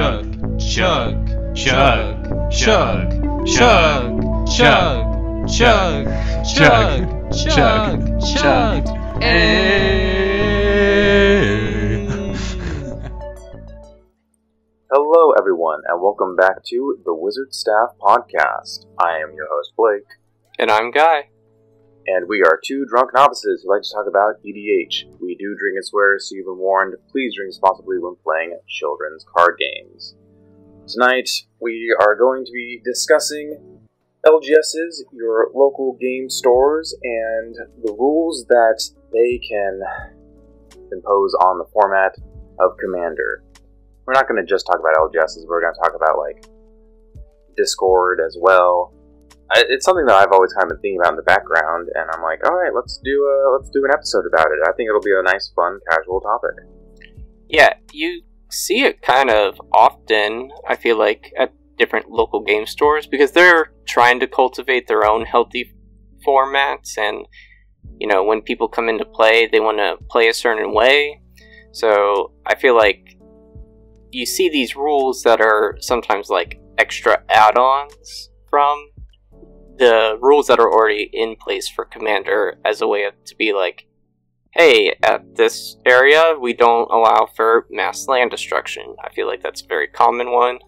chug, chug, chug, chug, chug, chug, chug, chug, chug, chug, Hello everyone, and welcome back to the Wizard Staff Podcast. I am your host, Blake. And I'm Guy. And we are two drunk novices who like to talk about EDH. We do drink and swear, so you've been warned. Please drink responsibly when playing children's card games. Tonight, we are going to be discussing LGS's, your local game stores, and the rules that they can impose on the format of Commander. We're not going to just talk about LGS's, we're going to talk about, Discord as well. It's something that I've always kind of been thinking about in the background, and I'm like, alright, let's do an episode about it. I think it'll be a nice, fun, casual topic. Yeah, you see it kind of often, I feel like, at different local game stores, because they're trying to cultivate their own healthy formats, and, when people come into play, they want to play a certain way. So, I feel like you see these rules that are sometimes like extra add-ons from the rules that are already in place for Commander as a way to be like, hey, at this area, we don't allow for mass land destruction. I feel like that's a very common one.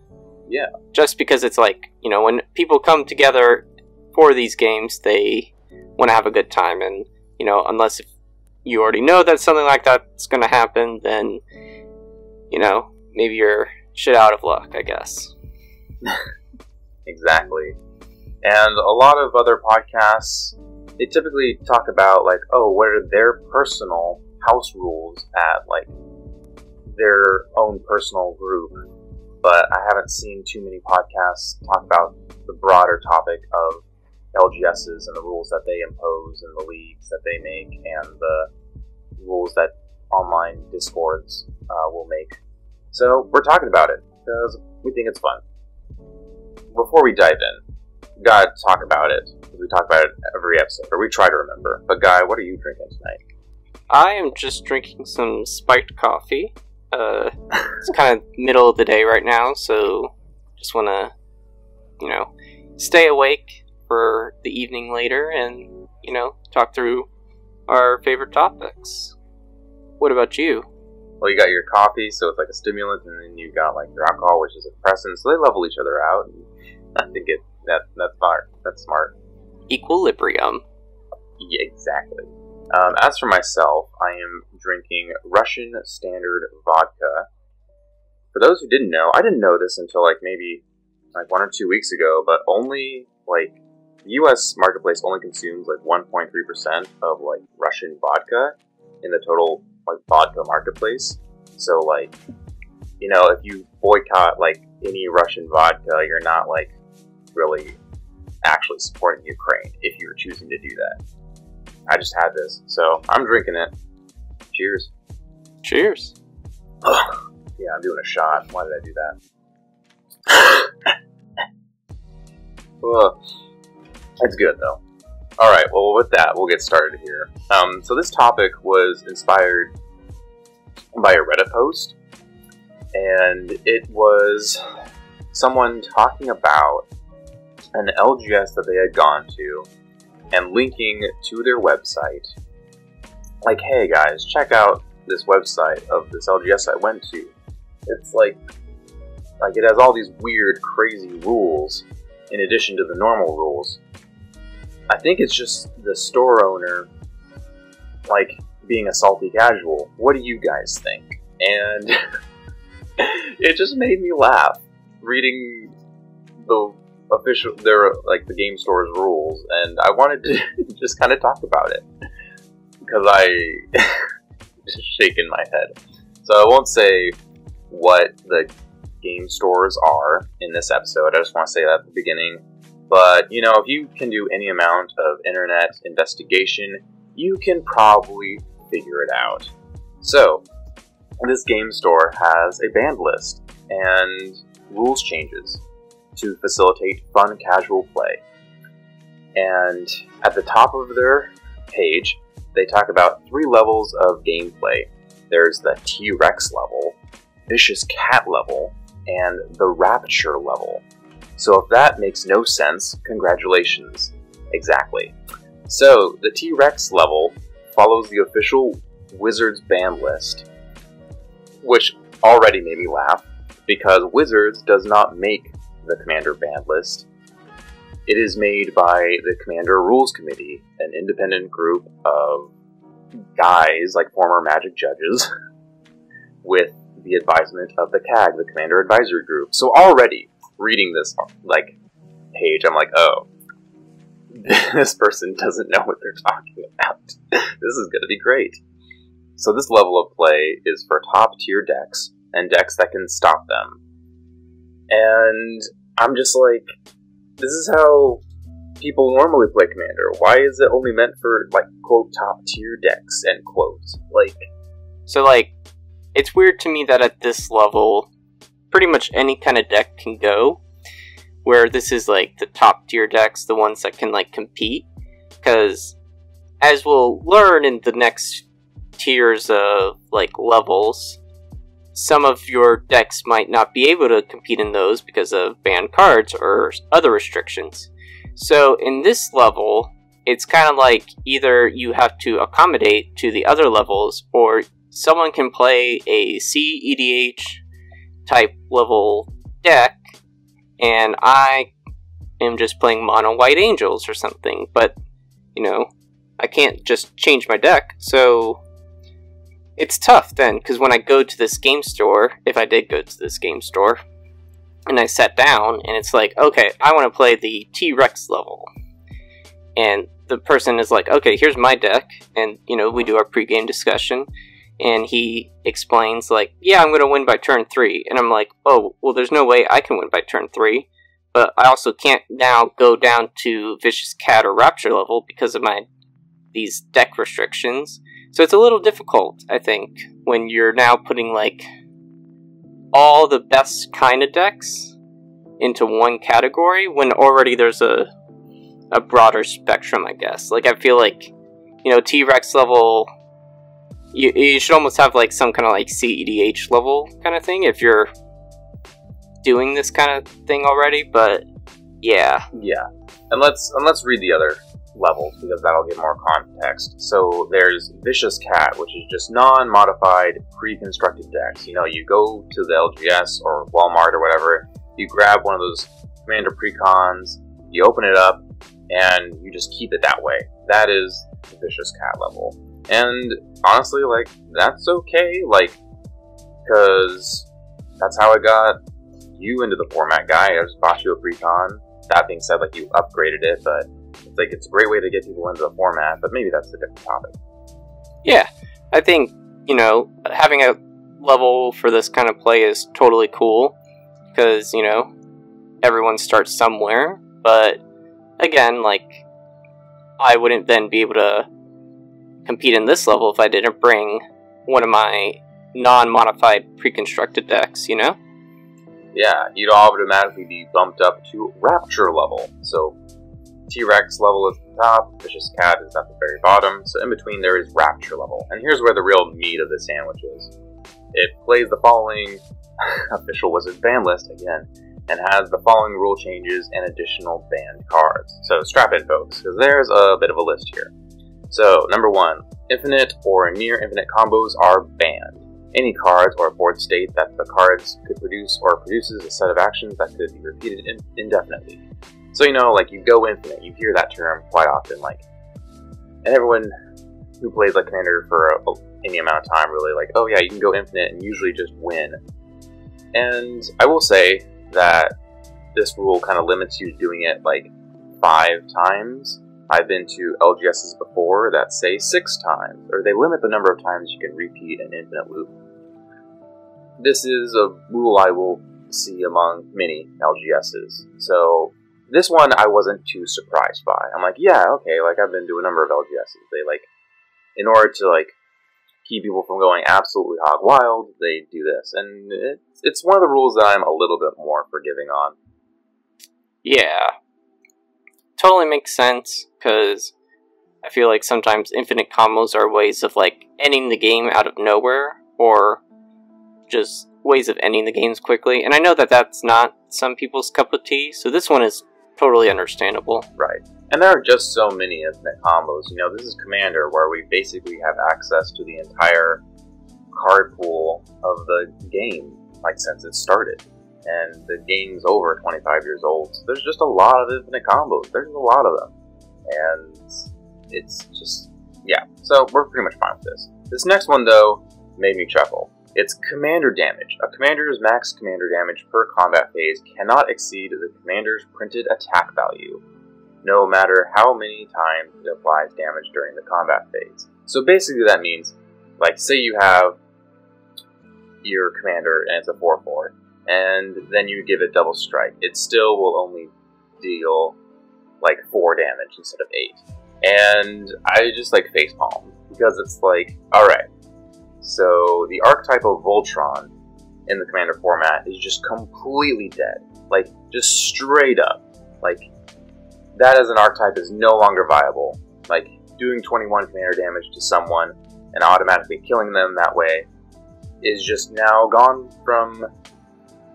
Yeah. Just because it's like, when people come together for these games, they want to have a good time. And, unless if you already know that something like that's going to happen, then, maybe you're shit out of luck, I guess. Exactly. And a lot of other podcasts, they typically talk about, what are their personal house rules at, their own personal group. But I haven't seen too many podcasts talk about the broader topic of LGSs and the rules that they impose and the leagues that they make and the rules that online discords will make. So we're talking about it because we think it's fun. Before we dive in, gotta talk about it. We talk about it every episode, or we try to remember. But Guy, what are you drinking tonight? I am just drinking some spiked coffee. It's kind of middle of the day right now, so just want to, stay awake for the evening later and, talk through our favorite topics. What about you? Well, you got your coffee, so it's like a stimulant, and then you got your alcohol, which is a depressant, so they level each other out. And I think that's smart. That's smart. Equilibrium. Yeah, exactly. As for myself, I am drinking Russian Standard Vodka. For those who didn't know, I didn't know this until maybe 1 or 2 weeks ago, but only the U.S. marketplace only consumes 1.3% of Russian vodka in the total vodka marketplace. So if you boycott any Russian vodka, you're not really actually supporting Ukraine if you're choosing to do that. I just had this, so I'm drinking it. Cheers. Cheers. Yeah, I'm doing a shot. Why did I do that? It's good, though. Alright, well, with that, we'll get started here. So this topic was inspired by a Reddit post, and it was someone talking about an LGS that they had gone to, and linking to their website. Hey guys, check out this website of this LGS I went to. It's it has all these weird, crazy rules in addition to the normal rules. I think it's just the store owner, being a salty casual. What do you guys think? And it just made me laugh reading the the game store's rules, and I wanted to just kind of talk about it because I just shaking my head. So I won't say what the game stores are in this episode. I just want to say that at the beginning. But if you can do any amount of internet investigation, you can probably figure it out. So this game store has a banned list and rules changes to facilitate fun, casual play. And at the top of their page, they talk about 3 levels of gameplay. There's the T-Rex level, Vicious Cat level, and the Rapture level. So if that makes no sense, congratulations. Exactly. So the T-Rex level follows the official Wizards ban list, which already made me laugh, because Wizards does not make the Commander ban list. It is made by the Commander Rules Committee, an independent group of guys, like former Magic judges, with the advisement of the CAG, the Commander Advisory Group. So already, reading this page, I'm like, oh, this person doesn't know what they're talking about. This is going to be great. So this level of play is for top tier decks, and decks that can stop them. And I'm just like, this is how people normally play Commander. Why is it only meant for, like, quote, top tier decks, end quote? Like, so, like, it's weird to me that at this level, pretty much any kind of deck can go, where this is, like, the top tier decks, the ones that can, like, compete, because, as we'll learn in the next tiers of, like, levels, some of your decks might not be able to compete in those because of banned cards or other restrictions. So in this level, it's kind of like either you have to accommodate to the other levels, or someone can play a CEDH type level deck, and I am just playing mono white angels or something, but, you know, I can't just change my deck, so it's tough then, because when I go to this game store, if I did go to this game store, and I sat down, and it's like, okay, I want to play the T-Rex level, and the person is like, okay, here's my deck, and, you know, we do our pre-game discussion, and he explains, like, yeah, I'm going to win by turn 3, and I'm like, oh, well, there's no way I can win by turn 3, but I also can't now go down to Vicious Cat or Rapture level because of these deck restrictions. So it's a little difficult, I think, when you're now putting, like, all the best kind of decks into one category, when already there's a broader spectrum, I guess. Like, I feel like, you know, T-Rex level, you should almost have, like, some kind of, like, CEDH level kind of thing if you're doing this kind of thing already, but, yeah. Yeah. And let's read the other levels, because that'll give more context. So there's Vicious Cat, which is just non-modified, pre-constructed decks. You know, you go to the LGS or Walmart or whatever, you grab one of those Commander Precons, you open it up, and you just keep it that way. That is the Vicious Cat level. And honestly, like, that's okay, like, because that's how I got you into the format, guy. I just bought you a Precon. That being said, like, you upgraded it, but it's like, it's a great way to get people into the format, but maybe that's a different topic. Yeah, I think, you know, having a level for this kind of play is totally cool, because, you know, everyone starts somewhere, but again, like, I wouldn't then be able to compete in this level if I didn't bring one of my non-modified pre-constructed decks, you know? Yeah, you'd automatically be bumped up to Rapture level, so T-Rex level is at the top, Vicious Cat is at the very bottom, so in between there is Rapture level. And here's where the real meat of the sandwich is. It plays the following official Wizards ban list, again, and has the following rule changes and additional banned cards. So strap in, folks, because there's a bit of a list here. So, number 1, infinite or near infinite combos are banned. Any cards or board state that the cards could produce or produces a set of actions that could be repeated indefinitely. So, you know, like, you go infinite, you hear that term quite often, like, and everyone who plays, like, Commander for any amount of time really, like, oh yeah, you can go infinite and usually just win. And I will say that this rule kind of limits you to doing it, like, 5 times. I've been to LGSs before that say 6 times, or they limit the number of times you can repeat an infinite loop. This is a rule I will see among many LGSs, so this one I wasn't too surprised by. I'm like, yeah, okay, like, I've been to a number of LGSs. They, like, in order to, like, keep people from going absolutely hog wild, they do this. And it's one of the rules that I'm a little bit more forgiving on. Yeah. Totally makes sense, because I feel like sometimes infinite combos are ways of, like, ending the game out of nowhere, or just ways of ending the games quickly, and I know that that's not some people's cup of tea, so this one is totally understandable. Right. And there are just so many infinite combos. You know, this is Commander, where we basically have access to the entire card pool of the game, like, since it started. And the game's over 25 years old, so there's just a lot of infinite combos. There's a lot of them. And it's just, yeah. So we're pretty much fine with this. This next one, though, made me chuckle. It's Commander Damage. A commander's max commander damage per combat phase cannot exceed the commander's printed attack value, no matter how many times it applies damage during the combat phase. So basically that means, like, say you have your commander and it's a 4/4, and then you give it double strike. It still will only deal, like, 4 damage instead of 8. And I just, like, facepalm, because it's like, alright, so the archetype of Voltron in the Commander format is just completely dead. Like, just straight up. Like, that as an archetype is no longer viable. Like, doing 21 commander damage to someone and automatically killing them that way is just now gone from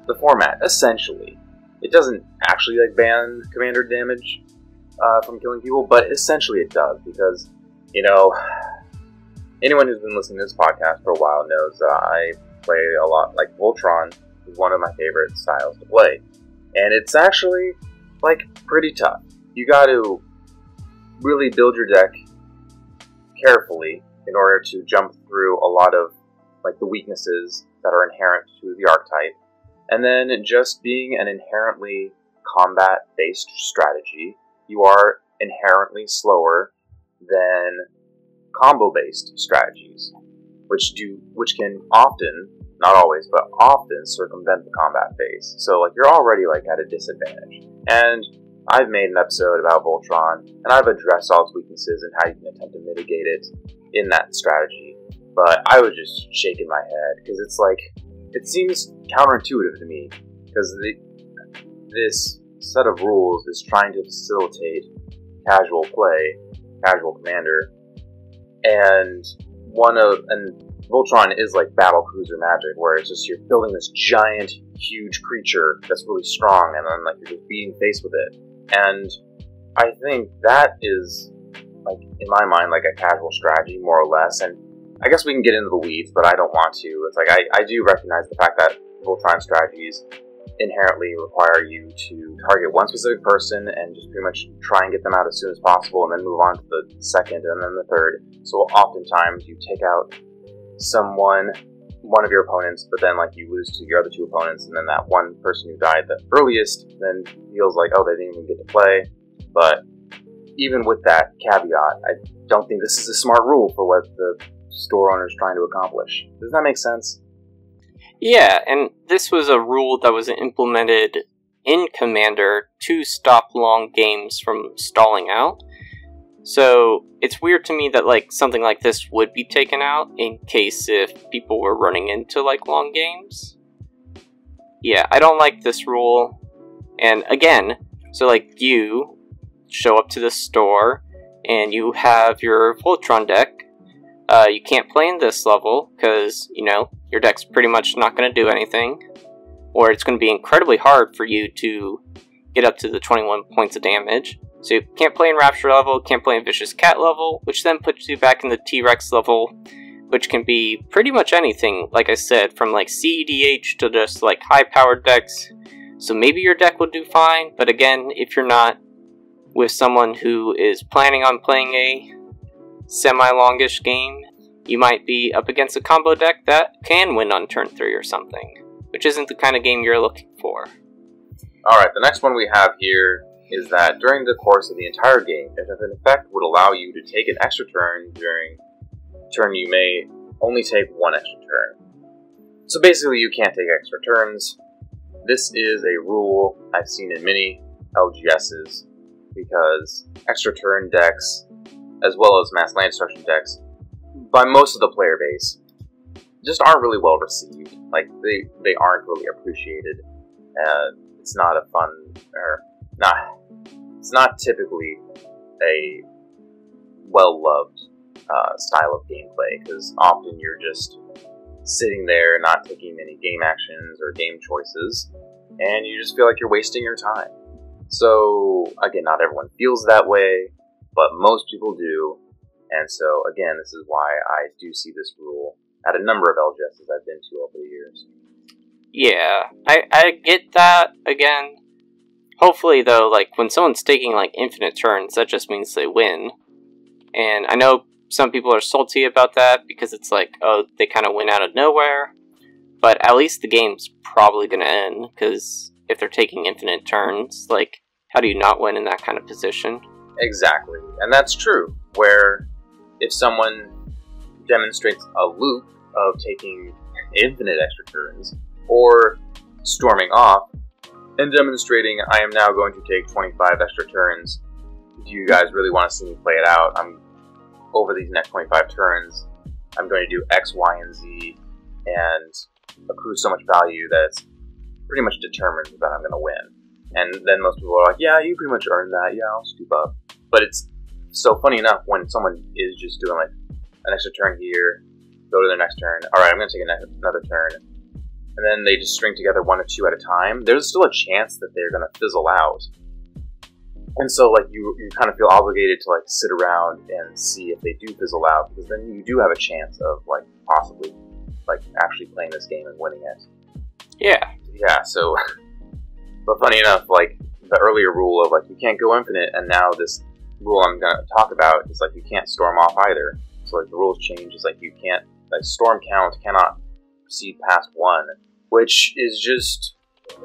the format, essentially. It doesn't actually, like, ban commander damage from killing people, but essentially it does, because, you know, anyone who's been listening to this podcast for a while knows I play a lot, like, Voltron is one of my favorite styles to play. And it's actually, like, pretty tough. You got to really build your deck carefully in order to jump through a lot of, like, the weaknesses that are inherent to the archetype. And then just being an inherently combat-based strategy, you are inherently slower than combo-based strategies, which can often, not always, but often circumvent the combat phase. So, like, you're already, like, at a disadvantage. And I've made an episode about Voltron, and I've addressed all its weaknesses and how you can attempt to mitigate it in that strategy. But I was just shaking my head, because it's like, it seems counterintuitive to me, because this set of rules is trying to facilitate casual play, casual commander, and Voltron is like battle cruiser magic, where it's just you're building this giant, huge creature that's really strong, and then, like, you're just beating face with it. And I think that is, like, in my mind, like a casual strategy, more or less. And I guess we can get into the weeds, but I don't want to. It's like, I do recognize the fact that Voltron strategies inherently require you to target one specific person and just pretty much try and get them out as soon as possible, and then move on to the second and then the third. So oftentimes you take out one of your opponents, but then, like, you lose to your other 2 opponents, and then that one person who died the earliest then feels like, oh, they didn't even get to play. But even with that caveat, I don't think this is a smart rule for what the store owner is trying to accomplish. Does that make sense? Yeah, and this was a rule that was implemented in Commander to stop long games from stalling out. So it's weird to me that, like, something like this would be taken out in case if people were running into, like, long games. Yeah, I don't like this rule. And again, so, like, you show up to the store and you have your Voltron deck. You can't play in this level because, you know, your deck's pretty much not going to do anything. Or it's going to be incredibly hard for you to get up to the 21 points of damage. So you can't play in Rapture level, can't play in Vicious Cat level, which then puts you back in the T-Rex level, which can be pretty much anything, like I said, from, like, CEDH to just, like, high-powered decks. So maybe your deck will do fine, but again, if you're not with someone who is planning on playing a semi-longish game, you might be up against a combo deck that can win on turn 3 or something, which isn't the kind of game you're looking for. Alright, the next one we have here is that during the course of the entire game, if an effect would allow you to take an extra turn during a turn, you may only take 1 extra turn. So basically, you can't take extra turns. This is a rule I've seen in many LGSs, because extra turn decks, as well as mass land destruction decks, by most of the player base, just aren't really well received. Like, they aren't really appreciated. It's not a fun, or it's not typically a well-loved style of gameplay, because often you're just sitting there, not taking any game actions or game choices, and you just feel like you're wasting your time. So, again, not everyone feels that way, but most people do, and so, again, this is why I do see this rule at a number of LGSs I've been to over the years. Yeah, I get that. Again, hopefully, though, like, when someone's taking, like, infinite turns, that just means they win. And I know some people are salty about that because it's like, oh, they kind of win out of nowhere. But at least the game's probably going to end, because if they're taking infinite turns, like, how do you not win in that kind of position? Exactly, and that's true, where if someone demonstrates a loop of taking infinite extra turns, or storming off, and demonstrating, I am now going to take 25 extra turns, do you guys really want to see me play it out? Over these next 25 turns, I'm going to do X, Y, and Z, and accrue so much value that it's pretty much determined that I'm going to win. And then most people are like, yeah, you pretty much earned that, yeah, I'll scoop up. But it's so funny enough when someone is just doing like an extra turn here, go to their next turn, alright, I'm going to take another turn, and then they just string together one or two at a time, there's still a chance that they're going to fizzle out. And so, like, you kind of feel obligated to, like, sit around and see if they do fizzle out, because then you do have a chance of, like, possibly, like, actually playing this game and winning it. Yeah. Yeah, so, but funny enough, like, the earlier rule of, like, you can't go infinite, and now this rule I'm going to talk about is, like, you can't storm off either. So, like, the rules change, is, like, you can't, like, storm count cannot proceed past 1, which is just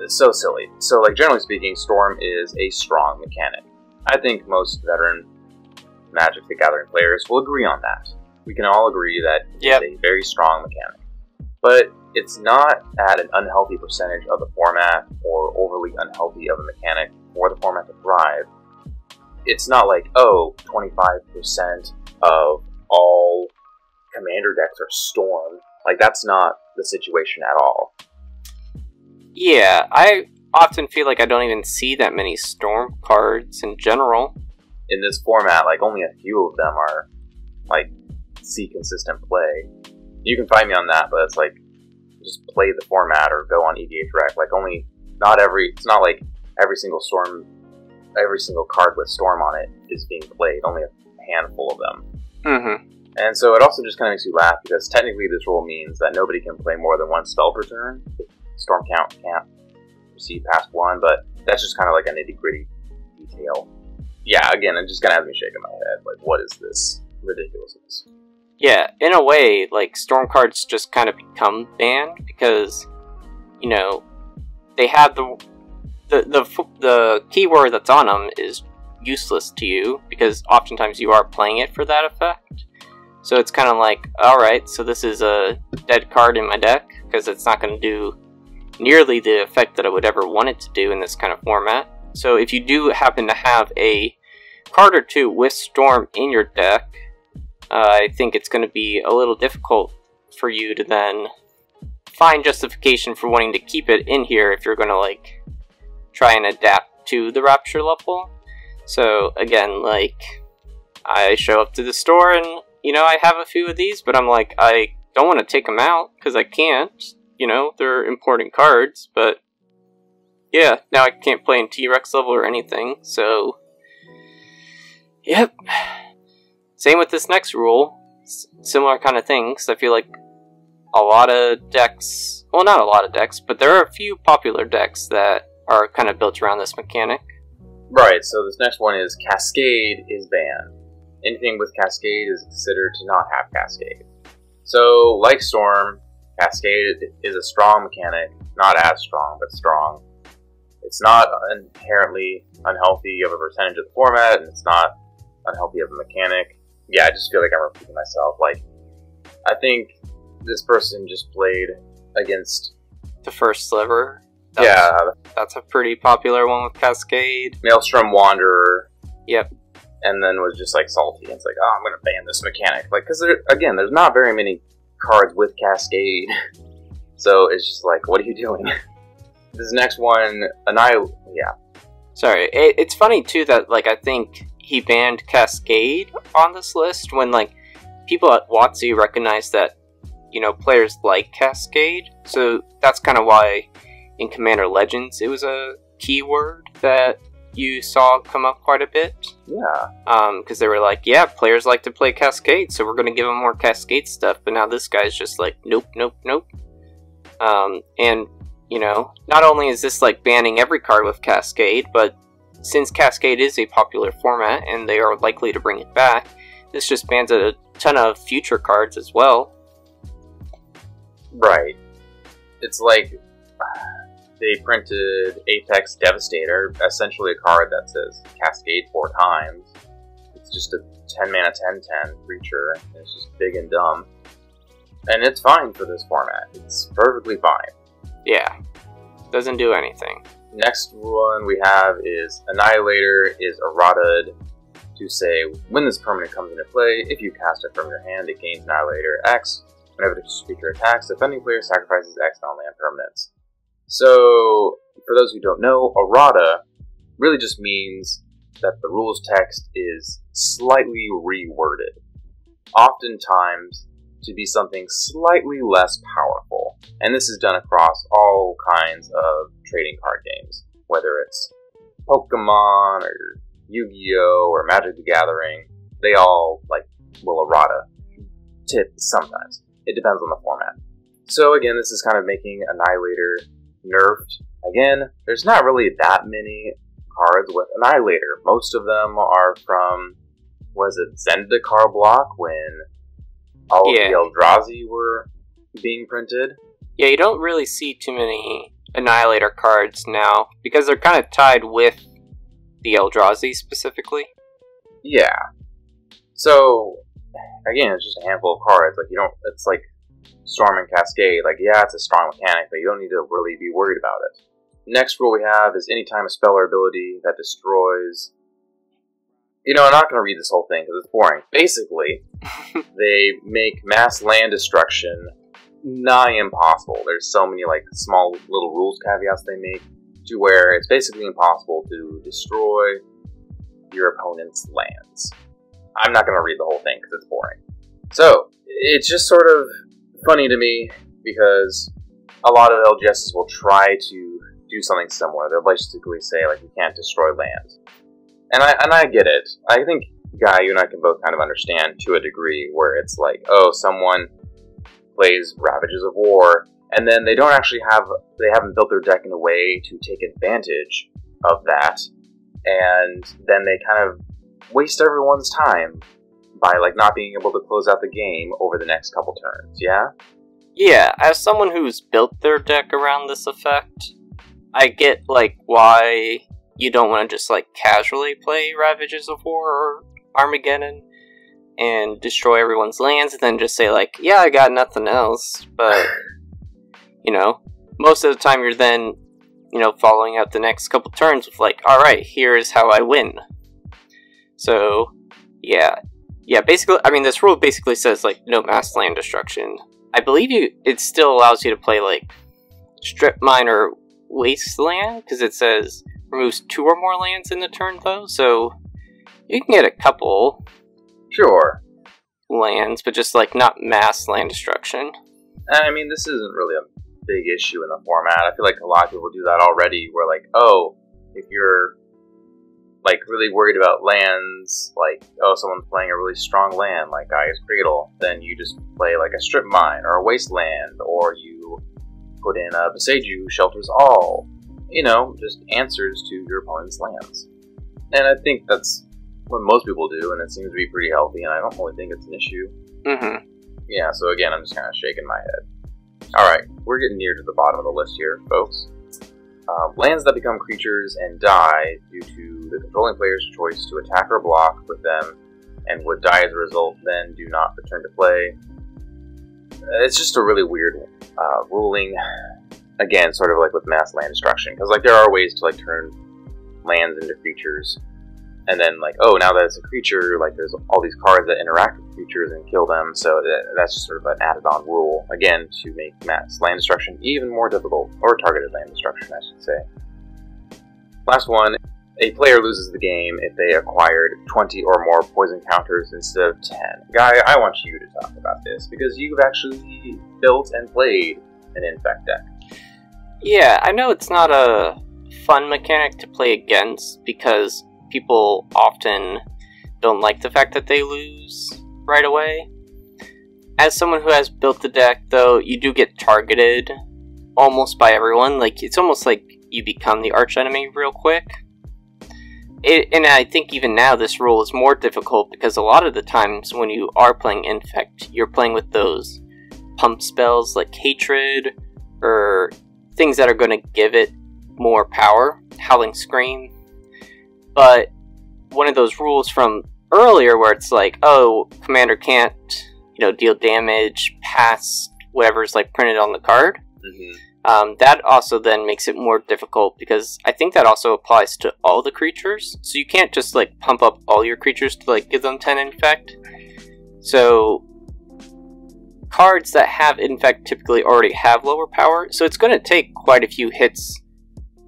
so silly. So, like, generally speaking, Storm is a strong mechanic. I think most veteran Magic the Gathering players will agree on that. We can all agree that it's a very strong mechanic. But it's not at an unhealthy percentage of the format, or overly unhealthy of a mechanic for the format to thrive. It's not like, oh, 25% of all commander decks are Storm. Like, that's not the situation at all. Yeah, I often feel like I don't even see that many Storm cards in general. In this format, like, only a few of them are, like, see consistent play. You can find me on that, but it's like, just play the format or go on EDH Rec. Like, it's not like every single card with Storm on it is being played. Only a handful of them. Mm-hmm. And so it also just kind of makes you laugh, because technically this rule means that nobody can play more than one spell per turn. Storm count can't proceed past 1, but that's just kind of like a nitty-gritty detail. Yeah, again, it just kind of has me shaking my head. Like, what is this ridiculousness? Yeah, in a way, like, Storm cards just kind of become banned, because, you know, they have the keyword that's on them is useless to you, because oftentimes you are playing it for that effect. So it's kind of like, alright, so this is a dead card in my deck, because it's not going to do nearly the effect that I would ever want it to do in this kind of format. So if you do happen to have a card or two with Storm in your deck, I think it's going to be a little difficult for you to then find justification for wanting to keep it in here if you're going to, like, try and adapt to the Rapture level. So again, like, I show up to the store and, you know, I have a few of these, but I'm like, I don't want to take them out because I can't. You know, they're important cards, but yeah, now I can't play in T-Rex level or anything, so yep. Same with this next rule. Similar kind of thing, because I feel like a lot of decks, well, not a lot of decks, but there are a few popular decks that are kind of built around this mechanic. Right, so this next one is Cascade is Banned. Anything with Cascade is considered to not have Cascade. So, like Storm, Cascade is a strong mechanic, not as strong, but strong. It's not inherently unhealthy of a percentage of the format, and it's not unhealthy of a mechanic. Yeah, I just feel like I'm repeating myself. Like, I think this person just played against the first sliver. That's a pretty popular one with Cascade. Maelstrom Wanderer. Yep. And then was just like salty. It's like, oh, I'm going to ban this mechanic. Like, because again, there's not very many cards with Cascade. So it's just like, what are you doing? This next one, Sorry, it's funny too that, like, I think he banned Cascade on this list when, like, people at WotC recognize that players like Cascade. So that's kind of why in Commander Legends it was a keyword that you saw come up quite a bit. Yeah. Because they were like, yeah, players like to play Cascade, so we're going to give them more Cascade stuff. But now this guy's just like, nope, nope, nope. And, not only is this like banning every card with Cascade, but since Cascade is a popular format and they are likely to bring it back, this just bans a ton of future cards as well. Right. It's like they printed Apex Devastator, essentially a card that says Cascade 4 times. It's just a 10 mana 10/10 creature, and it's just big and dumb. And it's fine for this format. It's perfectly fine. Yeah. Doesn't do anything. Next one we have is Annihilator is errataed to say, when this permanent comes into play, if you cast it from your hand, it gains Annihilator X. Whenever this creature attacks, the defending player sacrifices X non-land permanents. So, for those who don't know, errata really just means that the rules text is slightly reworded. Oftentimes, to be something slightly less powerful. And this is done across all kinds of trading card games, whether it's Pokemon or Yu-Gi-Oh! Or Magic the Gathering. They all will errata tip sometimes. It depends on the format. So again, this is kind of making Annihilator nerfed. Again, there's not really that many cards with Annihilator. Most of them are from, Zendikar block when all of the Eldrazi were being printed. Yeah, you don't really see too many Annihilator cards now, because they're kind of tied with the Eldrazi specifically. Yeah. So, again, it's just a handful of cards. It's like Storm and Cascade. It's a strong mechanic, but you don't need to really be worried about it. Next rule we have is anytime a spell or ability that destroys... I'm not going to read this whole thing because it's boring. Basically, they make mass land destruction nigh impossible. There's so many small little rules caveats they make to where it's basically impossible to destroy your opponent's lands. I'm not going to read the whole thing because it's boring. So, it's just sort of funny to me because a lot of LGSs will try to do something similar. They'll basically say, you can't destroy lands. And I get it. I think, Guy, you and I can both kind of understand to a degree where it's someone plays Ravages of War, and then they haven't built their deck in a way to take advantage of that, and then they kind of waste everyone's time by like not being able to close out the game over the next couple turns, yeah? Yeah, as someone who's built their deck around this effect, I get like why you don't want to just like casually play Ravages of War or Armageddon and destroy everyone's lands and then just say like, yeah, I got nothing else, but you know, most of the time you're then, you know, following out the next couple turns with like, alright, here's how I win. So, yeah, basically, I mean, this rule basically says like, no mass land destruction. I believe it still allows you to play like Strip Mine or Wasteland, because it says removes 2 or more lands in the turn though, so you can get a couple lands, but just like not mass land destruction. And I mean, this isn't really a big issue in the format. I feel like a lot of people do that already, where like, oh, if you're like really worried about lands, like, oh, someone's playing a really strong land, like Gaia's Cradle, then you just play like a Strip Mine or a Wasteland, or you put in a Beseiju who shelters all. You know, just answers to your opponent's lands. And I think that's what most people do, and it seems to be pretty healthy, and I don't really think it's an issue. Mm-hmm. Yeah, so again, I'm just kind of shaking my head. Alright, we're getting near to the bottom of the list here, folks. Lands that become creatures and die due to the controlling player's choice to attack or block with them, and would die as a result, then do not return to play. It's just a really weird ruling. Again, sort of like with mass land destruction, because like there are ways to like turn lands into creatures, and then like, oh, now that it's a creature, like there's all these cards that interact with creatures and kill them, so that's just sort of an added-on rule, again, to make mass land destruction even more difficult, or targeted land destruction, I should say. Last one, a player loses the game if they acquired 20 or more poison counters instead of 10. Guy, I want you to talk about this, because you've actually built and played an infect deck. Yeah, I know it's not a fun mechanic to play against, because people often don't like the fact that they lose right away. As someone who has built the deck, though, you do get targeted almost by everyone. Like, it's almost like you become the archenemy real quick. And I think even now this rule is more difficult because a lot of the times when you are playing Infect, you're playing with those pump spells like Hatred, or things that are going to give it more power, Howling Scream. But one of those rules from earlier where it's like, oh, commander can't, deal damage past whatever's like printed on the card. That also then makes it more difficult, because I think that also applies to all the creatures. So you can't just like pump up all your creatures to like give them 10 infect. So cards that have infect typically already have lower power, so it's going to take quite a few hits,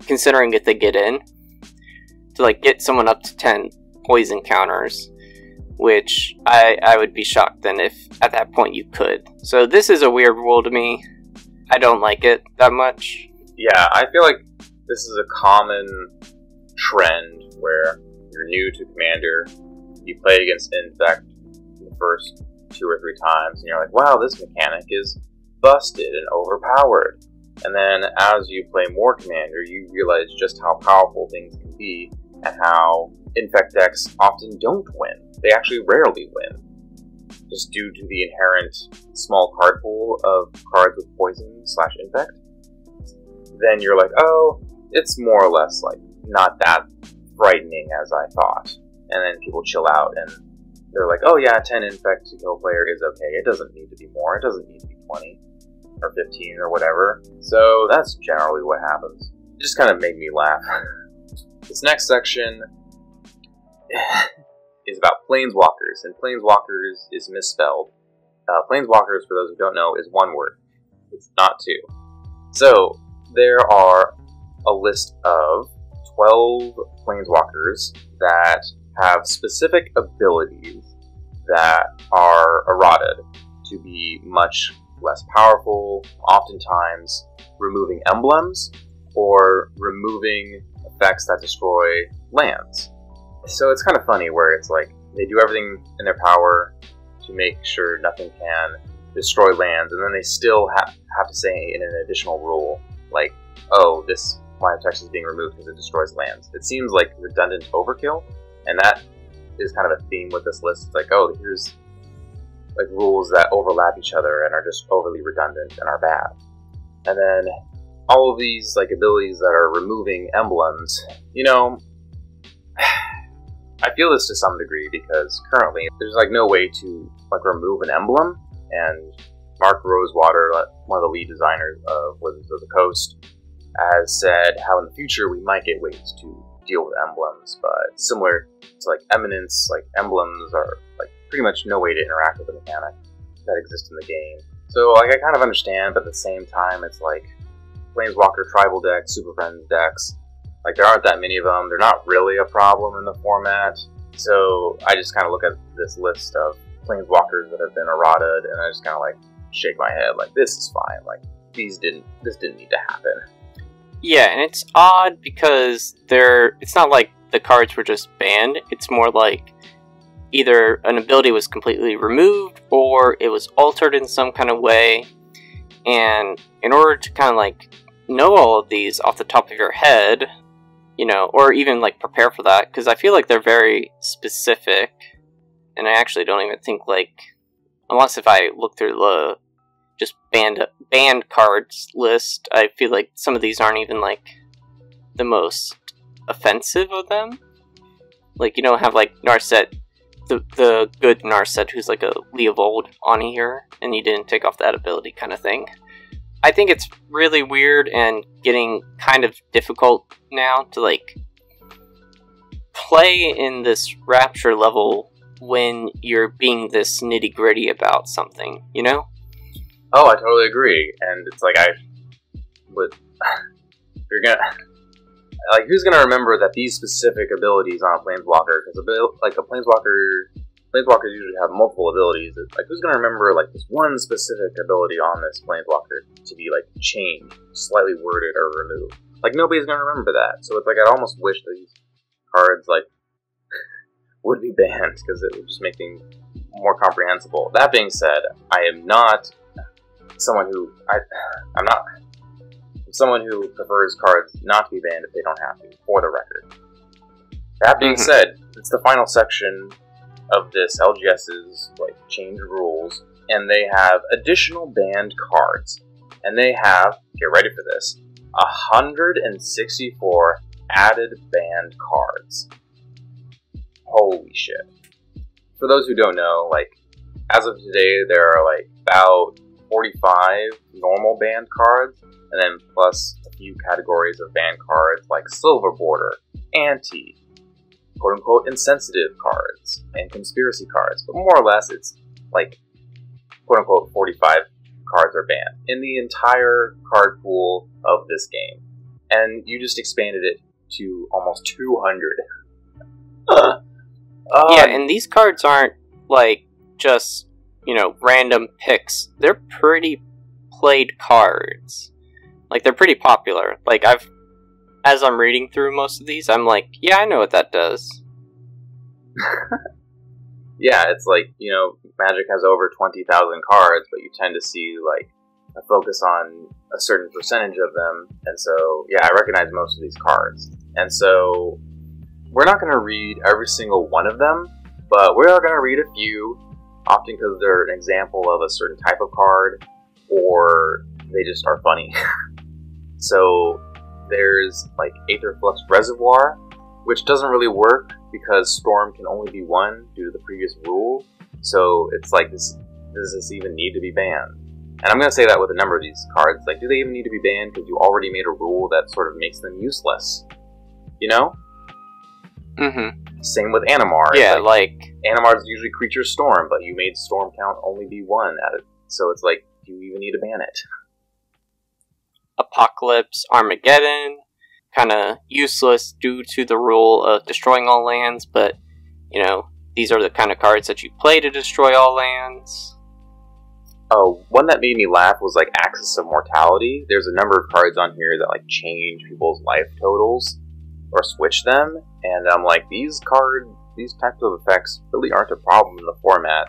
considering if they get in, to like get someone up to 10 poison counters, which I would be shocked then if at that point you could. So this is a weird rule to me. I don't like it that much. Yeah, I feel like this is a common trend where you're new to Commander, you play against Infect the first 2 or 3 times, and you're like, wow, this mechanic is busted and overpowered. And then as you play more Commander, you realize just how powerful things can be, and how Infect decks often don't win. They actually rarely win, just due to the inherent small card pool of cards with poison/infect. Then you're like, oh, it's more or less like not that frightening as I thought. And then people chill out and they're like, oh yeah, 10 infect to kill player is okay. It doesn't need to be more. It doesn't need to be 20 or 15 or whatever. So that's generally what happens. It just kind of made me laugh. This next section is about Planeswalkers, and Planeswalkers is misspelled. Planeswalkers, for those who don't know, is 1 word. It's not 2. So, there are a list of 12 Planeswalkers that have specific abilities that are errated to be much less powerful, oftentimes removing emblems, or removing effects that destroy lands. So it's kind of funny where it's like, they do everything in their power to make sure nothing can destroy lands, and then they still have to say in an additional rule, like, oh, this line of text is being removed because it destroys lands. It seems like redundant overkill, and that is kind of a theme with this list. It's like, oh, here's like rules that overlap each other and are just overly redundant and are bad. And then all of these like abilities that are removing emblems, I feel this to some degree because currently there's like no way to like remove an emblem, and Mark Rosewater, one of the lead designers of Wizards of the Coast, has said how in the future we might get ways to deal with emblems, but similar to like Eminence, like emblems are like pretty much no way to interact with the mechanic that exists in the game. So like I kind of understand, but at the same time it's like Planeswalker tribal decks, Super Friends decks, like there aren't that many of them. They're not really a problem in the format. So I just kind of look at this list of Planeswalkers that have been errated, and I just kind of like shake my head like, this is fine. Like this didn't need to happen. Yeah, and it's odd because it's not like the cards were just banned. It's more like either an ability was completely removed or it was altered in some kind of way. And in order to kind of like know all of these off the top of your head, or even like prepare for that, because I feel like they're very specific, and I actually don't even think like, unless if I look through the just banned cards list, I feel like some of these aren't even like the most offensive of them. Like, you don't have like Narset, the good Narset who's like a Leovold on here, and you didn't take off that ability kind of thing. I think it's really weird and getting kind of difficult now to like play in this Rapture level when you're being this nitty gritty about something, Oh, I totally agree. And it's like like, who's gonna remember that these specific abilities on a Planeswalker? Because like a Planeswalkers usually have multiple abilities. Like, who's gonna remember like this one specific ability on this Planeswalker to be like changed, slightly worded, or removed? Like, nobody's gonna remember that. So it's like, I'd almost wish that these cards like would be banned, because it would just make things more comprehensible. That being said, I am not someone who I'm someone who prefers cards not to be banned if they don't have to, for the record. That being said, it's the final section of this LGS's like change rules, and they have additional banned cards, and they have, get ready for this, 164 added banned cards. Holy shit. For those who don't know, like, as of today, there are like about 45 normal banned cards, and then plus a few categories of banned cards like Silver Border, Anti, quote-unquote insensitive cards, and conspiracy cards. But more or less, it's like, quote-unquote 45 cards are banned in the entire card pool of this game. And you just expanded it to almost 200. Yeah, and these cards aren't, like, just, you know, random picks. They're pretty played cards. Like, they're pretty popular. Like, as I'm reading through most of these, I'm like, yeah, I know what that does. Yeah, it's like, you know, Magic has over 20,000 cards, but you tend to see, like, a focus on a certain percentage of them. And so, yeah, I recognize most of these cards. And so, we're not going to read every single one of them, but we are going to read a few, often because they're an example of a certain type of card, or they just are funny. So, there's, like, Aetherflux Reservoir, which doesn't really work because Storm can only be one due to the previous rule. So, it's like, does this even need to be banned? And I'm going to say that with a number of these cards. Like, do they even need to be banned because you already made a rule that sort of makes them useless? You know? Mm-hmm. Same with Animar. Yeah, like Animar is usually Creature Storm, but you made Storm count only be one at it. So it's like, do you even need to ban it? Apocalypse, Armageddon, kind of useless due to the rule of destroying all lands, but, you know, these are the kind of cards that you play to destroy all lands. Oh, one that made me laugh was, like, Axis of Mortality. There's a number of cards on here that, like, change people's life totals, or switch them, and I'm like, these types of effects really aren't a problem in the format.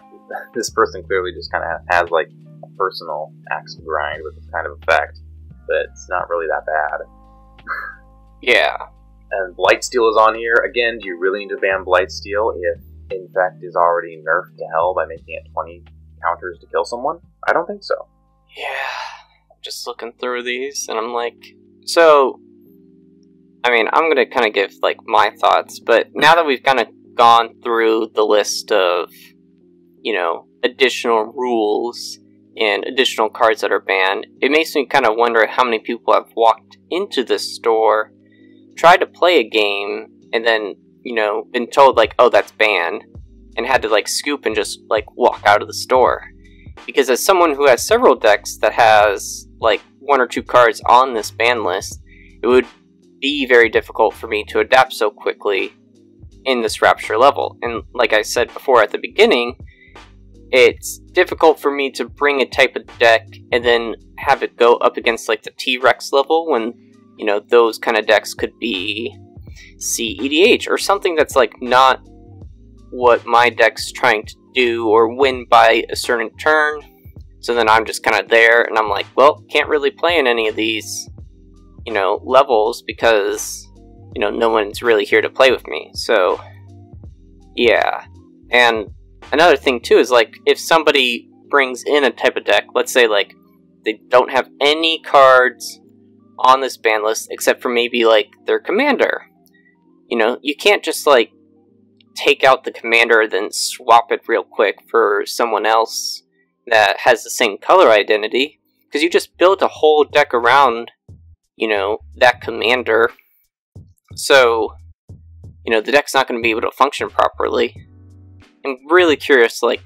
This person clearly just kind of has, like, a personal axe to grind with this kind of effect, but it's not really that bad. Yeah. And Blightsteel is on here. Again, do you really need to ban Blightsteel if Infect is already nerfed to hell by making it 20 counters to kill someone? I don't think so. Yeah. I'm just looking through these, and I'm like, so, I mean, I'm going to kind of give, like, my thoughts, but now that we've kind of gone through the list of, you know, additional rules and additional cards that are banned, it makes me kind of wonder how many people have walked into this store, tried to play a game, and then, you know, been told, like, oh, that's banned, and had to, like, scoop and just, like, walk out of the store. Because as someone who has several decks that has, like, 1 or 2 cards on this ban list, it would be very difficult for me to adapt so quickly in this Rapture level. And like I said before at the beginning, it's difficult for me to bring a type of deck and then have it go up against like the T-Rex level when, you know, those kind of decks could be CEDH or something that's like not what my deck's trying to do or win by a certain turn. So then I'm just kind of there and I'm like, well, can't really play in any of these, you know, levels because, you know, no one's really here to play with me. So, yeah. And another thing, too, is, like, if somebody brings in a type of deck, let's say, like, they don't have any cards on this ban list except for maybe, like, their commander. You know, you can't just, like, take out the commander then swap it real quick for someone else that has the same color identity, because you just built a whole deck around, you know, that commander. So, you know, the deck's not going to be able to function properly. I'm really curious, like,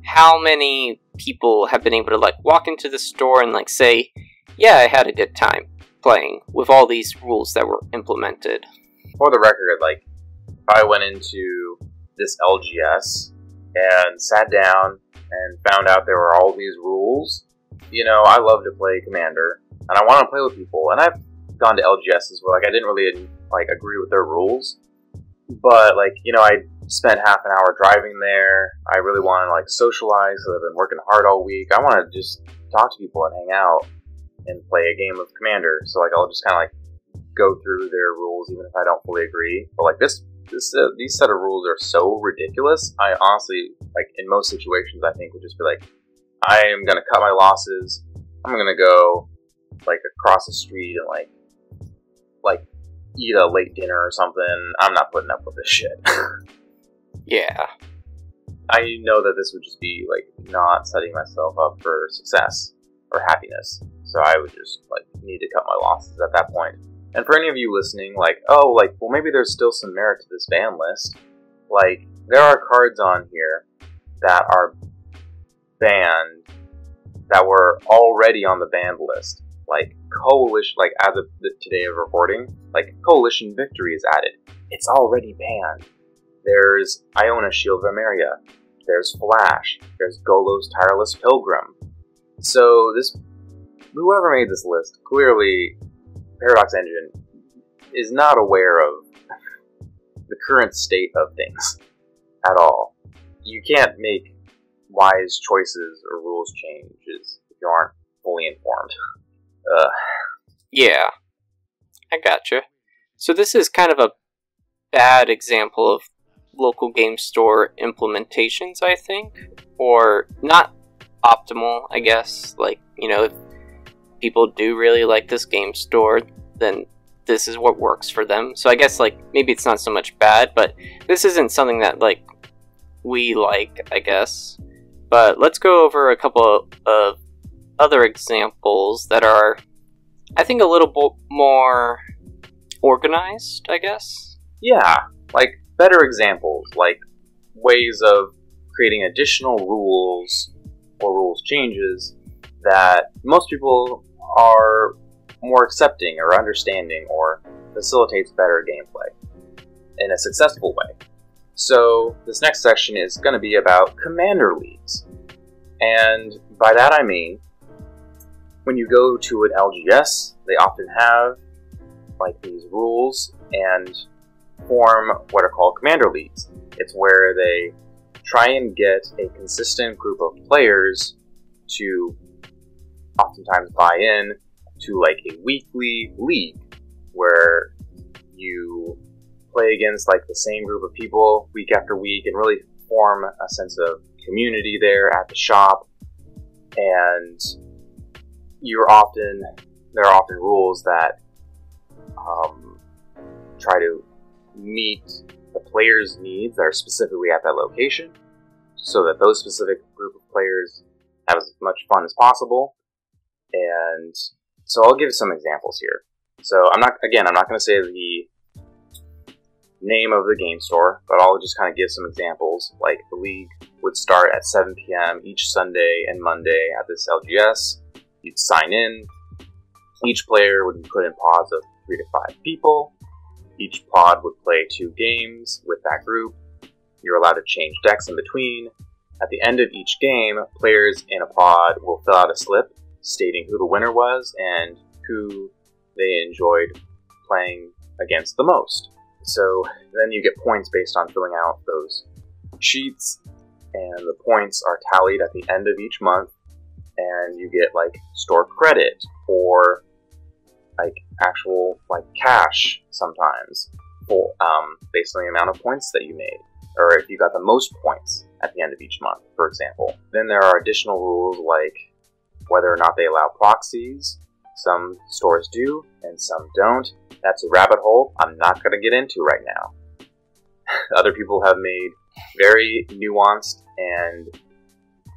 how many people have been able to, like, walk into the store and, like, say, yeah, I had a good time. playing with all these rules that were implemented. For the record, like, I went into this LGS and sat down and found out there were all these rules. You know, I love to play Commander, and I want to play with people, and I've gone to LGSs where, like, I didn't really, like, agree with their rules, but, like, you know, I spent half an hour driving there. I really want to, like, socialize, so I've been working hard all week. I want to just talk to people and hang out and play a game of Commander, so, like, I'll just kind of, like, go through their rules even if I don't fully agree. But, like, these set of rules are so ridiculous. I honestly, like, in most situations, I think would just be like, I am gonna cut my losses. I'm gonna go, like, across the street and like eat a late dinner or something. I'm not putting up with this shit. Yeah. I know that this would just be, like, not setting myself up for success or happiness. So I would just, like, need to cut my losses at that point. And for any of you listening, like, oh, like, well, maybe there's still some merit to this ban list. Like, there are cards on here that are banned that were already on the banned list. Like, Coalition, like, as of today of recording, like, Coalition Victory is added. It's already banned. There's Iona Shield of Emeria. There's Flash. There's Golo's Tireless Pilgrim. So, whoever made this list, clearly, Paradox Engine is not aware of the current state of things at all. You can't make wise choices or rules changes if you aren't fully informed. Yeah, I gotcha. So this is kind of a bad example of local game store implementations, I think. Or not optimal, I guess. Like, you know, if people do really like this game store, then this is what works for them. So I guess, like, maybe it's not so much bad, but this isn't something that, like, we like, I guess. But let's go over a couple of other examples that are, I think, a little more organized, I guess. Yeah, like, better examples, like ways of creating additional rules or rules changes that most people are more accepting or understanding or facilitates better gameplay in a successful way. So this next section is going to be about Commander Leagues. And by that I mean, when you go to an LGS, they often have, like, these rules and form what are called Commander Leagues. It's where they try and get a consistent group of players to oftentimes buy in to, like, a weekly league where you play against, like, the same group of people week after week and really form a sense of community there at the shop. And there are often rules that try to meet the players' needs that are specifically at that location, so that those specific group of players have as much fun as possible. And so I'll give some examples here. So I'm not going to say the name of the game store, but I'll just kind of give some examples. Like, the league would start at 7 p.m. each Sunday and Monday at this LGS. You'd sign in. Each player would be put in pods of 3 to 5 people. Each pod would play 2 games with that group. You're allowed to change decks in between. At the end of each game, players in a pod will fill out a slip stating who the winner was and who they enjoyed playing against the most. So then you get points based on filling out those sheets, and the points are tallied at the end of each month, and you get, like, store credit or, like, actual, like, cash sometimes for, based on the amount of points that you made, or if you got the most points at the end of each month, for example. Then there are additional rules like whether or not they allow proxies. Some stores do, and some don't. That's a rabbit hole I'm not going to get into right now. Other people have made very nuanced and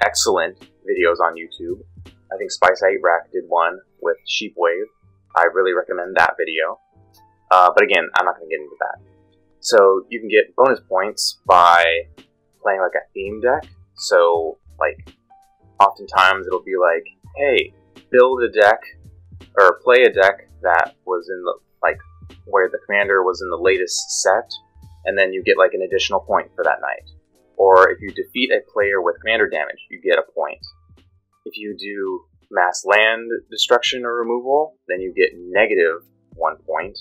excellent videos on YouTube. I think Spice8Rack did one with Sheepwave. I really recommend that video. But again, I'm not going to get into that. So you can get bonus points by playing, like, a theme deck. So, like, oftentimes it'll be like, hey, build a deck or play a deck that was in the, like, where the commander was in the latest set, and then you get, like, an additional point for that night. Or if you defeat a player with commander damage, you get a point. If you do mass land destruction or removal, then you get -1 point.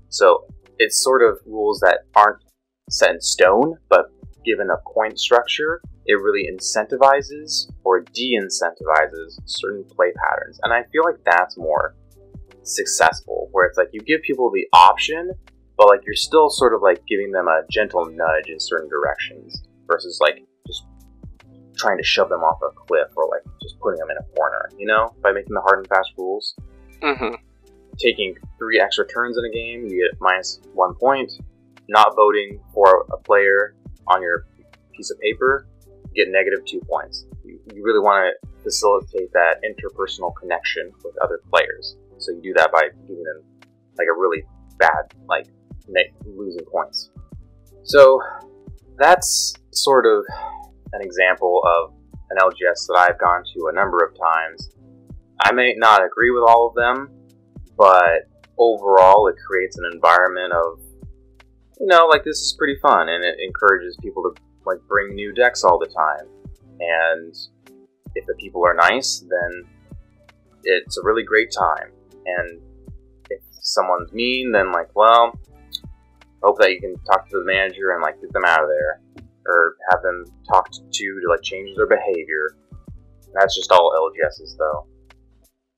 So it's sort of rules that aren't set in stone, but given a point structure, it really incentivizes or de-incentivizes certain play patterns. And I feel like that's more successful, where it's like you give people the option, but like you're still sort of like giving them a gentle nudge in certain directions, versus like just trying to shove them off a cliff or like just putting them in a corner, you know, by making the hard and fast rules. Mm-hmm. Taking 3 extra turns in a game, you get -1 point. Not voting for a player on your piece of paper, you get -2 points. You really want to facilitate that interpersonal connection with other players. So you do that by giving them like a really bad, like, losing points. So that's sort of an example of an LGS that I've gone to a number of times. I may not agree with all of them, but overall it creates an environment of, you know, like, this is pretty fun, and it encourages people to like bring new decks all the time. And if the people are nice, then it's a really great time. And if someone's mean, then like, well, hope that you can talk to the manager and like get them out of there, or have them talked to like change their behavior. That's just all LGSs though.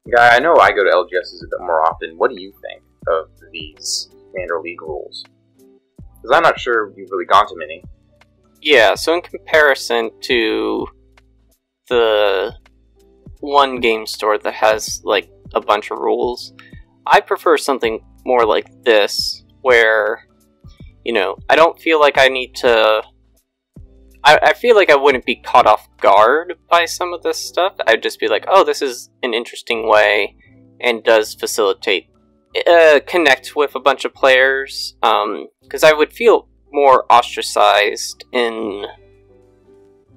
Guy, I know I go to LGSs a bit more often. What do you think of these Commander League rules? Because I'm not sure you've really gone to many. Yeah, so in comparison to the one game store that has like a bunch of rules, I prefer something more like this, where, you know, I don't feel like I need to... I feel like I wouldn't be caught off guard by some of this stuff. I'd just be like, oh, this is an interesting way, and does facilitate connect with a bunch of players, because I would feel more ostracized in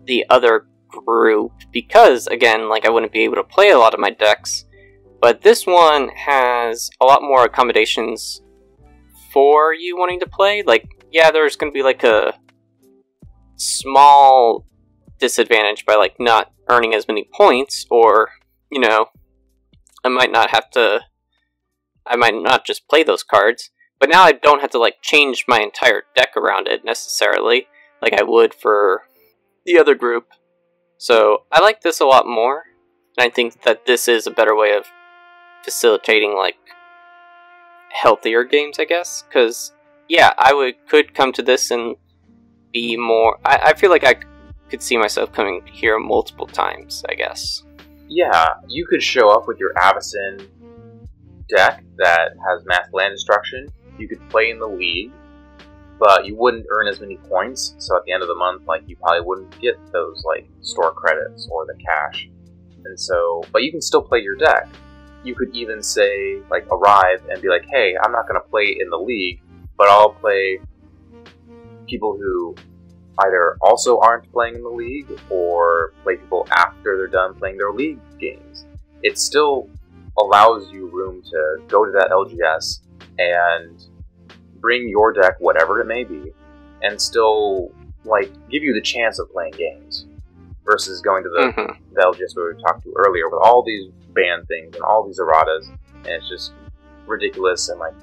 the other group, because, again, like, I wouldn't be able to play a lot of my decks. But this one has a lot more accommodations for you wanting to play. Like, yeah, there's going to be like a small disadvantage by like not earning as many points, or, you know, I might not just play those cards, but now I don't have to like change my entire deck around it necessarily, like I would for the other group. So I like this a lot more, and I think that this is a better way of facilitating like healthier games, I guess, because yeah, I could come to this and be more... I feel like I could see myself coming here multiple times, I guess. Yeah, you could show up with your Avacyn deck that has mass land destruction. You could play in the league, but you wouldn't earn as many points, so at the end of the month, like, you probably wouldn't get those, like, store credits or the cash. And so, but you can still play your deck. You could even say, like, arrive and be like, hey, I'm not going to play in the league, but I'll play people who either also aren't playing in the league, or play people after they're done playing their league games. It still allows you room to go to that LGS and bring your deck, whatever it may be, and still like give you the chance of playing games, versus going to the LGS we talked to earlier with all these banned things and all these erratas, and it's just ridiculous. And like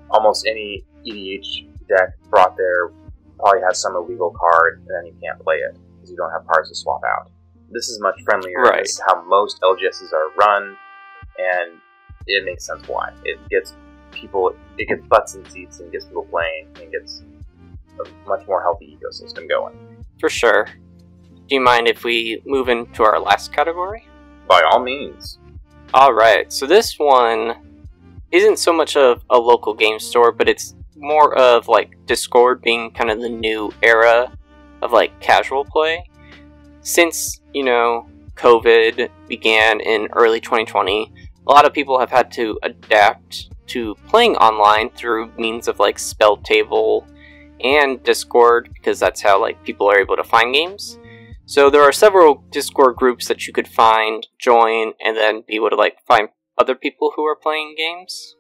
almost any EDH deck brought there probably has some illegal card, and then you can't play it because you don't have cards to swap out. This is much friendlier. Right. This is how most LGSs are run, and it makes sense why. It gets people, it gets butts and seats and gets people playing, and gets a much more healthy ecosystem going. For sure. Do you mind if we move into our last category? By all means. Alright, so this one isn't so much of a local game store, but it's more of like Discord being kind of the new era of like casual play. Since, you know, COVID began in early 2020, a lot of people have had to adapt to playing online through means of like Spell Table and Discord, because that's how like people are able to find games. So there are several Discord groups that you could find, join, and then be able to like find other people who are playing games,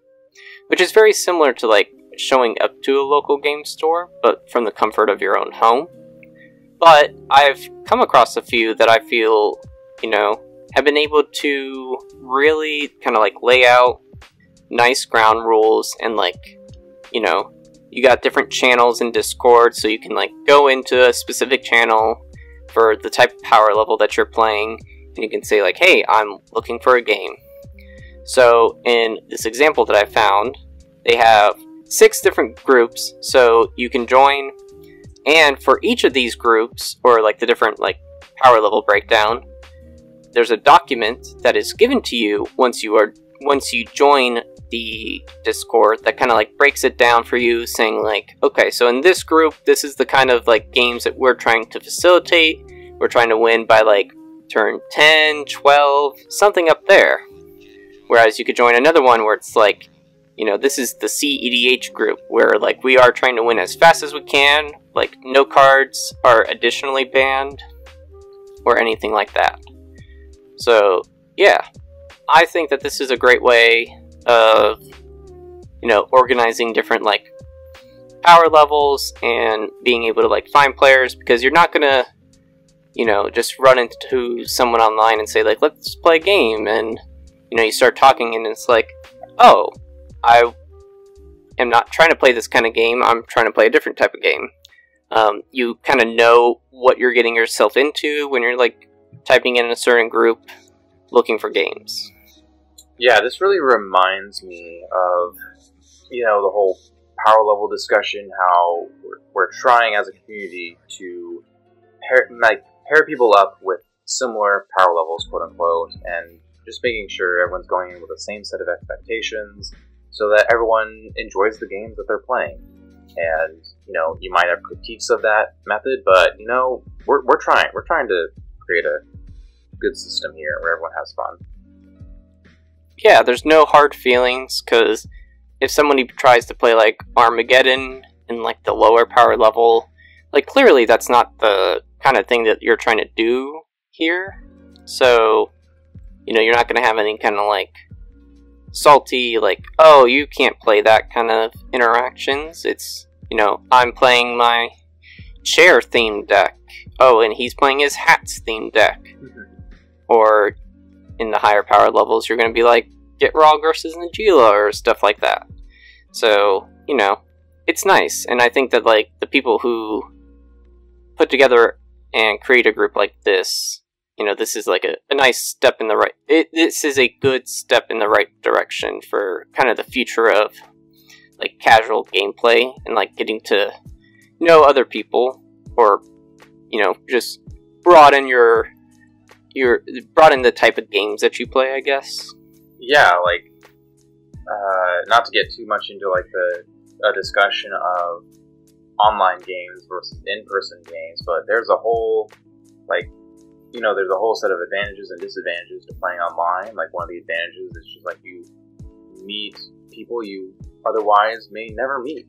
which is very similar to like showing up to a local game store, but from the comfort of your own home. But I've come across a few that I feel, you know, have been able to really kind of like lay out nice ground rules, and like, you know, you got different channels in Discord, so you can like go into a specific channel for the type of power level that you're playing, and you can say like, hey, I'm looking for a game. So in this example that I found, they have 6 different groups, so you can join, and for each of these groups, or like the different like power level breakdown, there's a document that is given to you once you join the Discord that kind of like breaks it down for you, saying like, okay, so in this group, this is the kind of like games that we're trying to facilitate. We're trying to win by like turn 10, 12, something up there. Whereas you could join another one where it's like, you know, this is the CEDH group, where like we are trying to win as fast as we can, like no cards are additionally banned, or anything like that. So yeah, I think that this is a great way of, you know, organizing different like power levels and being able to like find players, because you're not gonna, you know, just run into someone online and say like, let's play a game, and you know, you start talking and it's like, oh, I am not trying to play this kind of game, I'm trying to play a different type of game. You kind of know what you're getting yourself into when you're like typing in a certain group looking for games. Yeah, this really reminds me of, you know, the whole power level discussion, how we're trying as a community to pair people up with similar power levels, quote unquote, and just making sure everyone's going in with the same set of expectations so that everyone enjoys the games that they're playing. And, you know, you might have critiques of that method, but, you know, we're trying to create a good system here where everyone has fun. Yeah, there's no hard feelings, because if somebody tries to play like Armageddon in like the lower power level, like clearly that's not the kind of thing that you're trying to do here. So, you know, you're not going to have any kind of like salty, like, oh, you can't play that kind of interactions. It's, you know, I'm playing my chair themed deck. Oh, and he's playing his hats themed deck. Or in the higher power levels, you're going to be like, Get Raw versus Najila or stuff like that. So, you know, it's nice. And I think that like the people who put together and create a group like this, you know, this is like a nice step in the right... This is a good step in the right direction for kind of the future of like casual gameplay and like getting to know other people, or, you know, just broaden broaden the type of games that you play, I guess. Yeah, like, not to get too much into like a discussion of online games versus in-person games, but there's a whole, like, you know, there's a whole set of advantages and disadvantages to playing online. Like, one of the advantages is just like you meet people you otherwise may never meet,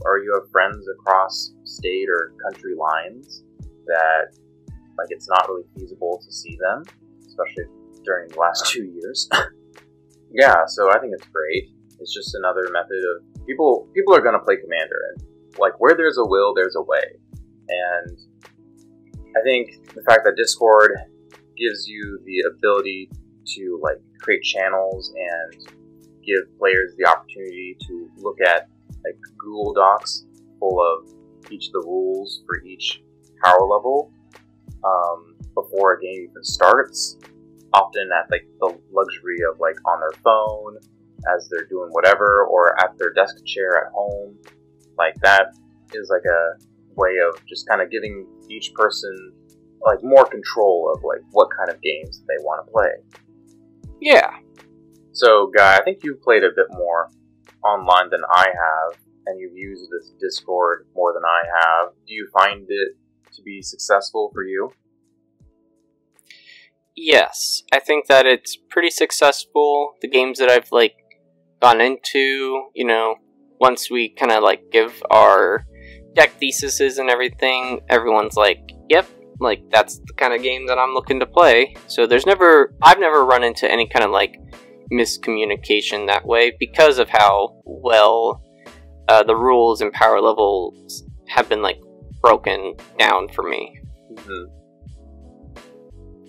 or you have friends across state or country lines that, like, it's not really feasible to see them, especially during the last 2 years. Yeah, so I think it's great. It's just another method of people are going to play Commander, and like, where there's a will, there's a way. And I think the fact that Discord gives you the ability to like create channels and give players the opportunity to look at like Google Docs full of each of the rules for each power level before a game even starts, often at like the luxury of like on their phone as they're doing whatever, or at their desk chair at home. Like, that is like a way of just kind of giving each person like more control of like what kind of games they want to play. Yeah. So, Guy, I think you've played a bit more online than I have, and you've used this Discord more than I have. Do you find it to be successful for you? Yes, I think that it's pretty successful. The games that I've like gone into, you know, once we kind of like give our deck theses and everything, everyone's like, yep, like that's the kind of game that I'm looking to play. So I've never run into any kind of like miscommunication that way because of how well the rules and power levels have been like broken down for me. Mm-hmm.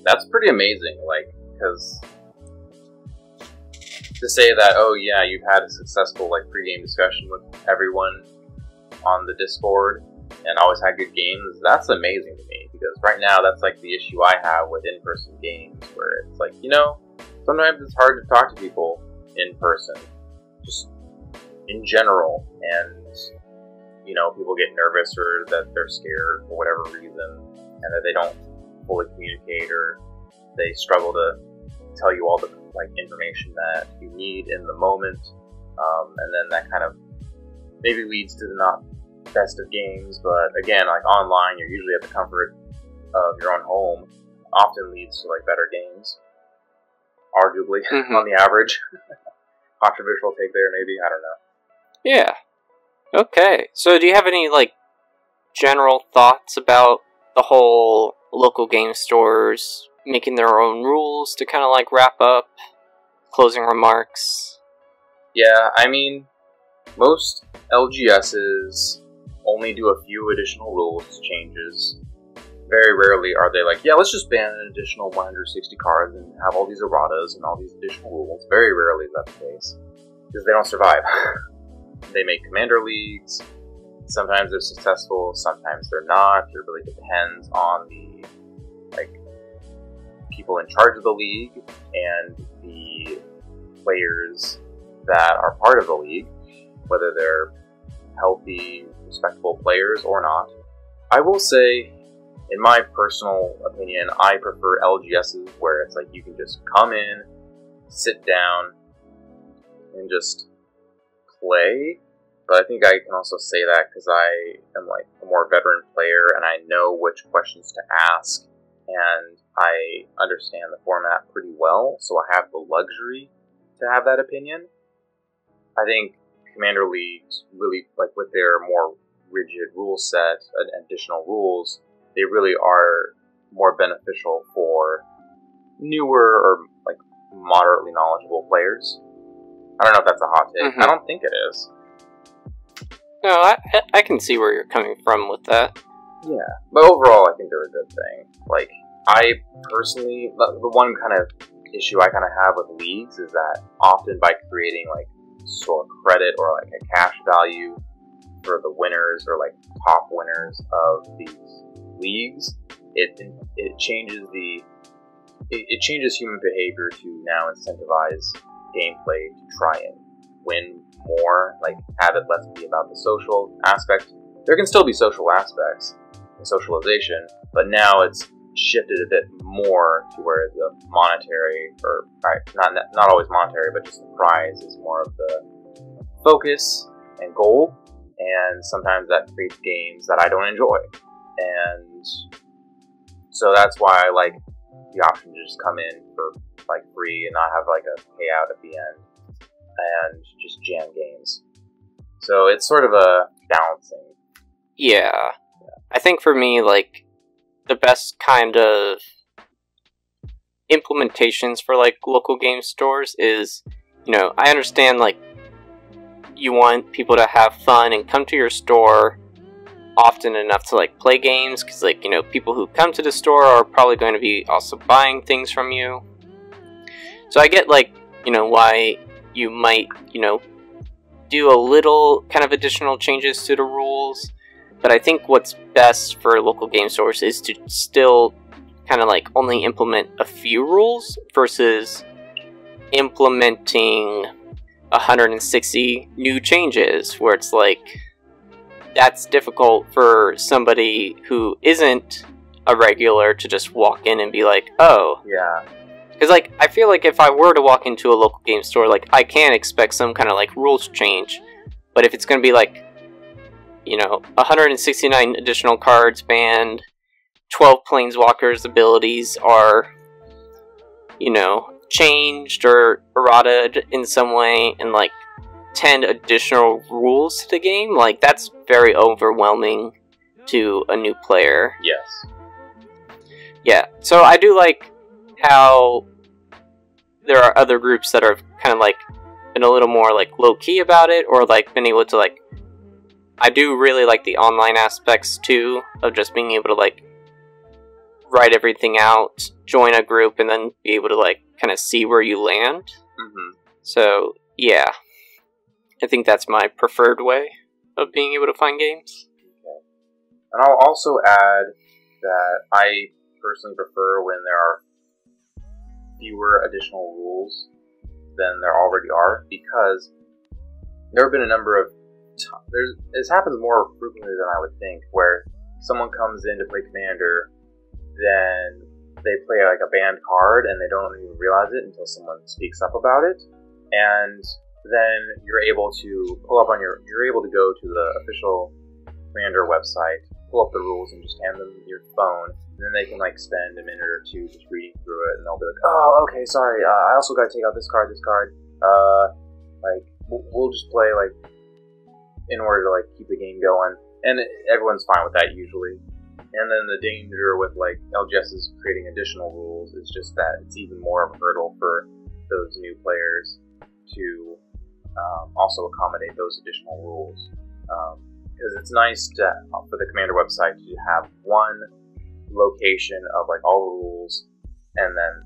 That's pretty amazing, like, because to say that, oh yeah, you've had a successful like pre-game discussion with everyone on the Discord and always had good games, that's amazing to me, because right now that's like the issue I have with in-person games, where it's like, you know, sometimes it's hard to talk to people in person, just in general, and you know, people get nervous or that they're scared for whatever reason, and that they don't fully communicate, or they struggle to tell you all the like information that you need in the moment, and then that kind of maybe leads to the not best of games. But again, like online, you're usually at the comfort of your own home, often leads to like better games, arguably, on the average. Controversial take there, maybe, I don't know. Yeah. Okay, so do you have any like general thoughts about the whole local game stores making their own rules to kind of like wrap up? Closing remarks? Yeah, I mean, most LGSs only do a few additional rules changes. Very rarely are they like, yeah, let's just ban an additional 160 cards and have all these erratas and all these additional rules. Very rarely is that the case, because they don't survive. They make commander leagues. Sometimes they're successful, sometimes they're not. It really depends on the like people in charge of the league and the players that are part of the league, whether they're healthy, respectable players or not. I will say, in my personal opinion, I prefer LGSs where it's like you can just come in, sit down, and just play. But I think I can also say that because I am like a more veteran player and I know which questions to ask, and I understand the format pretty well, so I have the luxury to have that opinion. I think Commander Leagues really, like with their more rigid rule set and additional rules, they really are more beneficial for newer or like moderately knowledgeable players. I don't know if that's a hot take. I don't think it is. No, I can see where you're coming from with that. Yeah, but overall, I think they're a good thing. Like, I personally, the one kind of issue I kind of have with leagues is that often by creating like store credit or like a cash value for the winners or like top winners of these leagues, it changes it changes human behavior to now incentivize gameplay to try and win more, like have it less be about the social aspect. There can still be social aspects and socialization, but now it's shifted a bit more to where the monetary, or not always monetary, but just the prize is more of the focus and goal, and sometimes that creates games that I don't enjoy. And so that's why I like the option to just come in for like free and not have like a payout at the end and just jam games. So it's sort of a balancing. Yeah. I think for me, like, the best kind of implementations for like local game stores is, you know, I understand like you want people to have fun and come to your store often enough to like play games, because like, you know, people who come to the store are probably going to be also buying things from you. So I get like, you know, why you might, you know, do a little kind of additional changes to the rules, but I think what's best for local game stores is to still kind of like only implement a few rules versus implementing 160 new changes, where it's like that's difficult for somebody who isn't a regular to just walk in and be like, oh. Yeah. Because, like, I feel like if I were to walk into a local game store, like, I can expect some kind of, like, rules change. But if it's going to be, like, you know, 169 additional cards banned, 12 Planeswalkers' abilities are, you know, changed or errata in some way, and, like, 10 additional rules to the game, like, that's very overwhelming to a new player. Yes. Yeah, so I do like how there are other groups that have kind of like been a little more like low key about it, or like been able to like, I do really like the online aspects too, of just being able to like write everything out, join a group, and then be able to like kind of see where you land. Mm-hmm. So yeah, I think that's my preferred way of being able to find games. Okay. And I'll also add that I personally prefer when there are fewer additional rules than there already are, because there have been a number of this happens more frequently than I would think, where someone comes in to play Commander, then they play like a banned card and they don't even realize it until someone speaks up about it, and then you're able to you're able to go to the official Commander website, pull up the rules, and just hand them your phone, and then they can like spend a minute or two just reading through it, and they'll be like, oh, okay, sorry, I also got to take out this card, like we'll just play like in order to like keep the game going, and everyone's fine with that usually. And then the danger with like LGS creating additional rules is just that it's even more of a hurdle for those new players to also accommodate those additional rules. Because it's nice for the Commander website to have one location of like all the rules, and then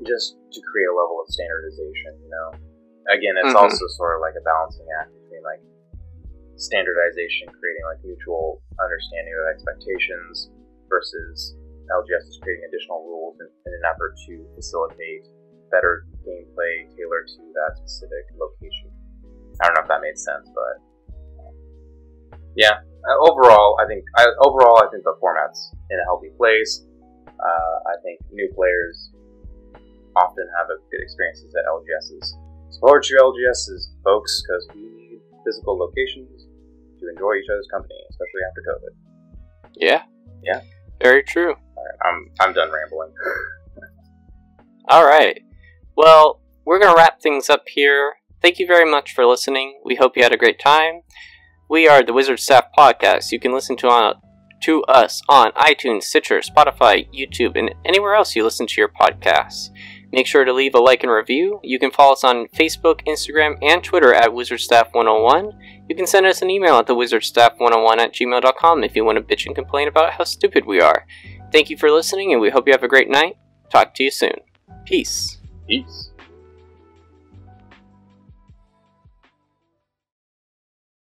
just to create a level of standardization. You know, again, it's also sort of like a balancing act between like standardization, creating like mutual understanding of expectations, versus LGS is creating additional rules in an effort to facilitate better gameplay tailored to that specific location. I don't know if that made sense, but yeah. Overall, I think the format's in a healthy place. I think new players often have good experiences at LGSs. Support your LGSs, folks, because we need physical locations to enjoy each other's company, especially after COVID. Yeah. Yeah. Very true. All right, I'm done rambling. All right. Well, we're going to wrap things up here. Thank you very much for listening. We hope you had a great time. We are the Wizard Staff Podcast. You can listen to us on iTunes, Stitcher, Spotify, YouTube, and anywhere else you listen to your podcasts. Make sure to leave a like and review. You can follow us on Facebook, Instagram, and Twitter at WizardStaff101. You can send us an email at thewizardstaff101@gmail.com if you want to bitch and complain about how stupid we are. Thank you for listening, and we hope you have a great night. Talk to you soon. Peace. Peace.